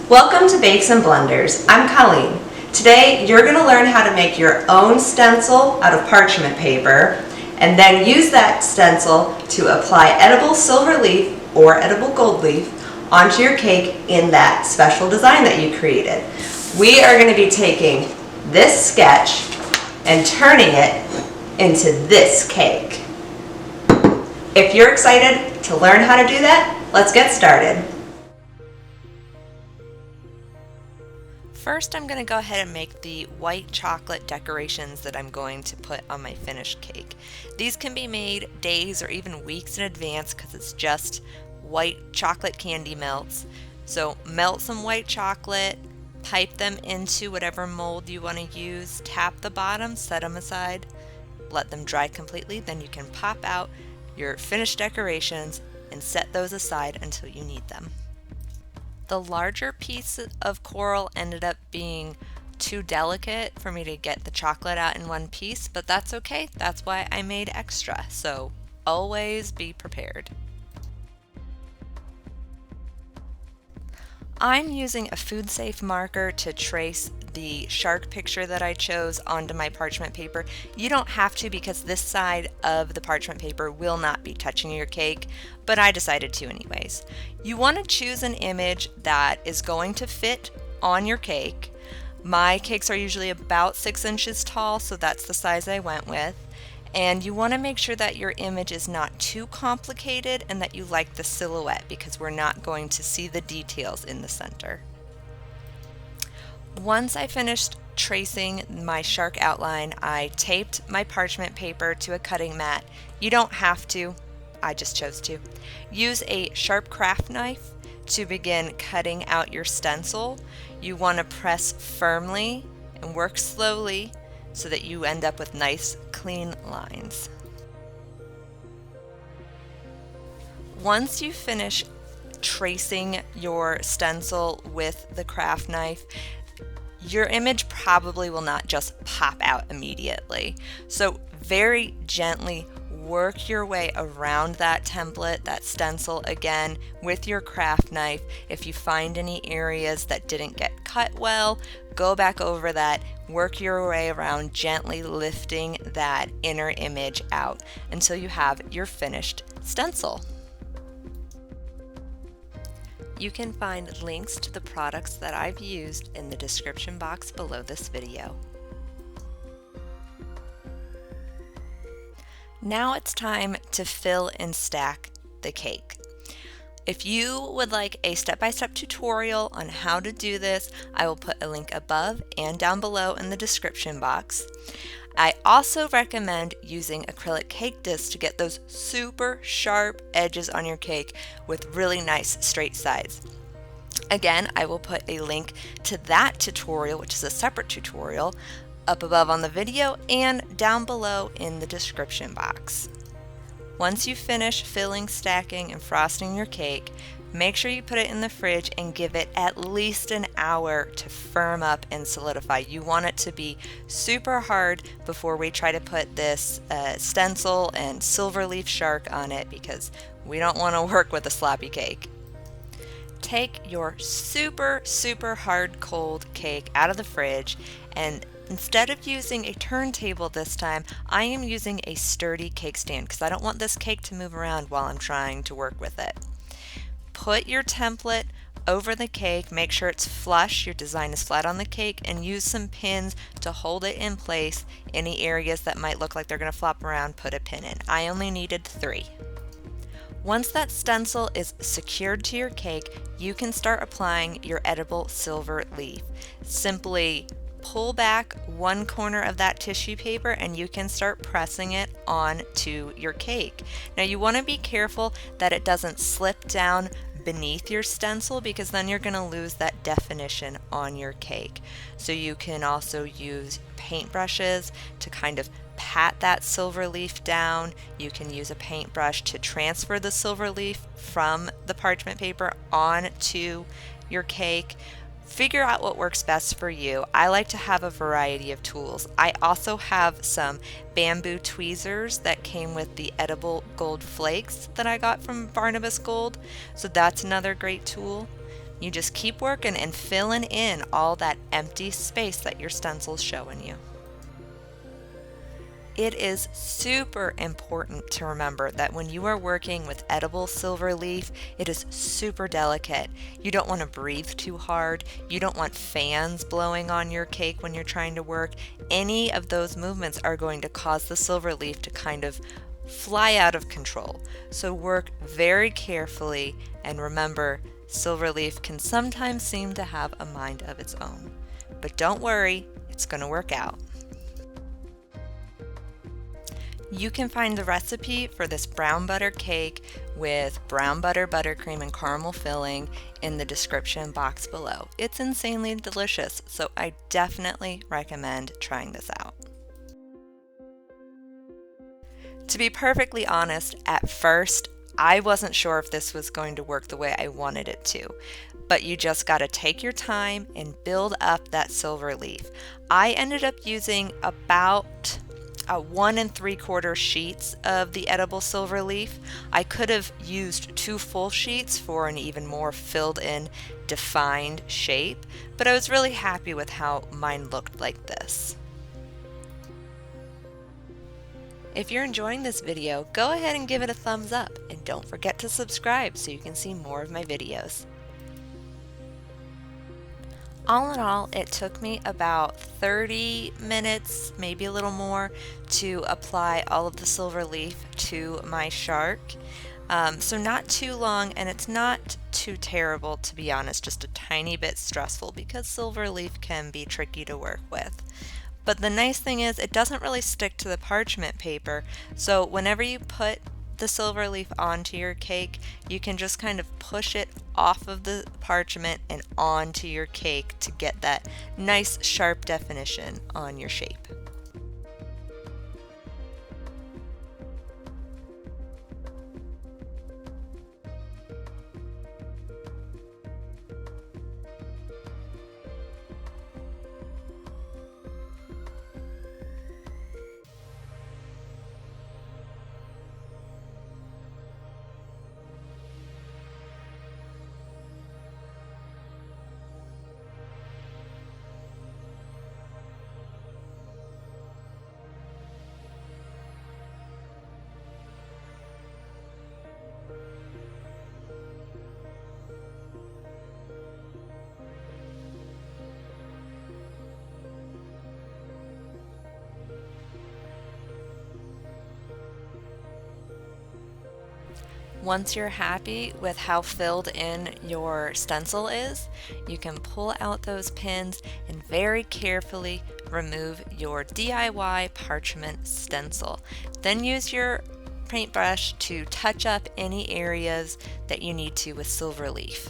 Welcome to Bakes and Blenders. I'm Colleen. Today you're going to learn how to make your own stencil out of parchment paper and then use that stencil to apply edible silver leaf or edible gold leaf onto your cake in that special design that you created. We are going to be taking this sketch and turning it into this cake. If you're excited to learn how to do that, let's get started. First, I'm going to go ahead and make the white chocolate decorations that I'm going to put on my finished cake. These can be made days or even weeks in advance because it's just white chocolate candy melts. So melt some white chocolate, pipe them into whatever mold you want to use, tap the bottom, set them aside, let them dry completely, then you can pop out your finished decorations and set those aside until you need them. The larger piece of coral ended up being too delicate for me to get the chocolate out in one piece, but that's okay. That's why I made extra, so always be prepared. I'm using a food safe marker to trace the shark picture that I chose onto my parchment paper. You don't have to because this side of the parchment paper will not be touching your cake, but I decided to anyways. You want to choose an image that is going to fit on your cake. My cakes are usually about 6 inches tall, so that's the size I went with. And you want to make sure that your image is not too complicated and that you like the silhouette because we're not going to see the details in the center. Once I finished tracing my shark outline, I taped my parchment paper to a cutting mat. You don't have to, I just chose to. Use a sharp craft knife to begin cutting out your stencil. You want to press firmly and work slowly so that you end up with nice, clean lines. Once you finish tracing your stencil with the craft knife, your image probably will not just pop out immediately. So very gently work your way around that template, that stencil again with your craft knife. If you find any areas that didn't get cut well, go back over that, work your way around, gently lifting that inner image out until you have your finished stencil. You can find links to the products that I've used in the description box below this video. Now it's time to fill and stack the cake. If you would like a step-by-step tutorial on how to do this, I will put a link above and down below in the description box. I also recommend using acrylic cake discs to get those super sharp edges on your cake with really nice straight sides. Again, I will put a link to that tutorial, which is a separate tutorial, up above on the video and down below in the description box. Once you finish filling, stacking, and frosting your cake, make sure you put it in the fridge and give it at least an hour to firm up and solidify. You want it to be super hard before we try to put this stencil and silver leaf shark on it because we don't want to work with a sloppy cake. Take your super hard cold cake out of the fridge, and instead of using a turntable this time, I am using a sturdy cake stand because I don't want this cake to move around while I'm trying to work with it. Put your template over the cake, make sure it's flush, your design is flat on the cake, and use some pins to hold it in place. Any areas that might look like they're going to flop around, put a pin in. I only needed 3. Once that stencil is secured to your cake, you can start applying your edible silver leaf. Simply pull back one corner of that tissue paper and you can start pressing it onto your cake. Now you want to be careful that it doesn't slip down beneath your stencil because then you're going to lose that definition on your cake. So you can also use paintbrushes to kind of pat that silver leaf down. You can use a paintbrush to transfer the silver leaf from the parchment paper onto your cake. Figure out what works best for you. I like to have a variety of tools. I also have some bamboo tweezers that came with the edible gold flakes that I got from Barnabas Gold, so that's another great tool. You just keep working and filling in all that empty space that your stencil's showing you. It is super important to remember that when you are working with edible silver leaf, it is super delicate. You don't want to breathe too hard. You don't want fans blowing on your cake when you're trying to work. Any of those movements are going to cause the silver leaf to kind of fly out of control. So work very carefully, and remember, silver leaf can sometimes seem to have a mind of its own. But don't worry, it's going to work out. You can find the recipe for this brown butter cake with brown butter, buttercream, and caramel filling in the description box below. It's insanely delicious, so I definitely recommend trying this out. To be perfectly honest, at first, I wasn't sure if this was going to work the way I wanted it to, but you just got to take your time and build up that silver leaf. I ended up using about 1 3/4 sheets of the edible silver leaf. I could have used 2 full sheets for an even more filled in, defined shape, but I was really happy with how mine looked like this. If you're enjoying this video, go ahead and give it a thumbs up, and don't forget to subscribe so you can see more of my videos. All in all, it took me about 30 minutes, maybe a little more, to apply all of the silver leaf to my shark. So not too long, and it's not too terrible, to be honest, just a tiny bit stressful because silver leaf can be tricky to work with. But the nice thing is it doesn't really stick to the parchment paper, so whenever you put the silver leaf onto your cake, you can just kind of push it off of the parchment and onto your cake to get that nice sharp definition on your shape. Once you're happy with how filled in your stencil is, you can pull out those pins and very carefully remove your DIY parchment stencil. Then use your paintbrush to touch up any areas that you need to with silver leaf.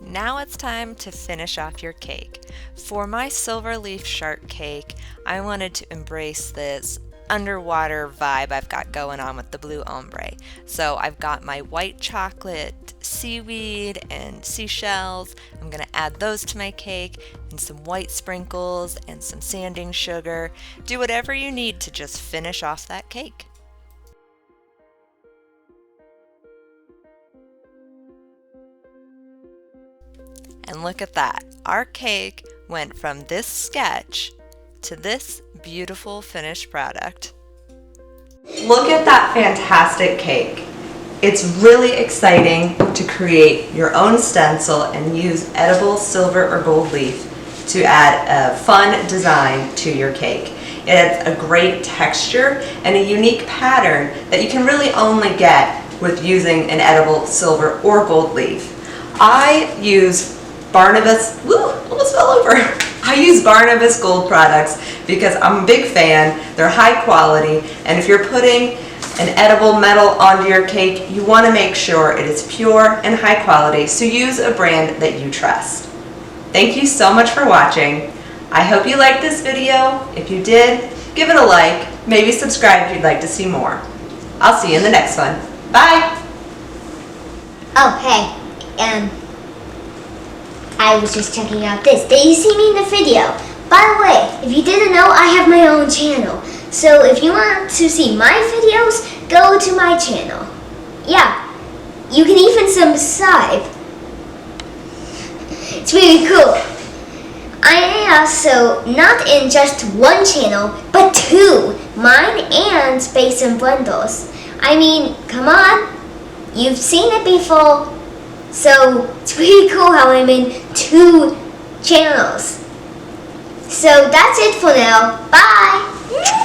Now it's time to finish off your cake. For my silver leaf shark cake, I wanted to embrace this underwater vibe I've got going on with the blue ombre. So I've got my white chocolate seaweed and seashells. I'm going to add those to my cake, and some white sprinkles and some sanding sugar. Do whatever you need to just finish off that cake. And look at that. Our cake went from this sketch to this beautiful finished product. Look at that fantastic cake. It's really exciting to create your own stencil and use edible silver or gold leaf to add a fun design to your cake. It adds a great texture and a unique pattern that you can really only get with using an edible silver or gold leaf. I use Barnabas, almost fell over. I use Barnabas Gold products because I'm a big fan. They're high quality, and if you're putting an edible metal onto your cake, you want to make sure it is pure and high quality, so use a brand that you trust. Thank you so much for watching. I hope you liked this video. If you did, give it a like, maybe subscribe if you'd like to see more. I'll see you in the next one. Bye! Oh, hey, I was just checking out this. Did you see me in the video? By the way, if you didn't know, I have my own channel. So if you want to see my videos, go to my channel. Yeah, you can even subscribe. It's really cool. I am also not in just one channel, but two. Mine and Space and Bundles. I mean, come on. You've seen it before. So it's really cool how I'm in two channels. So that's it for now. Bye.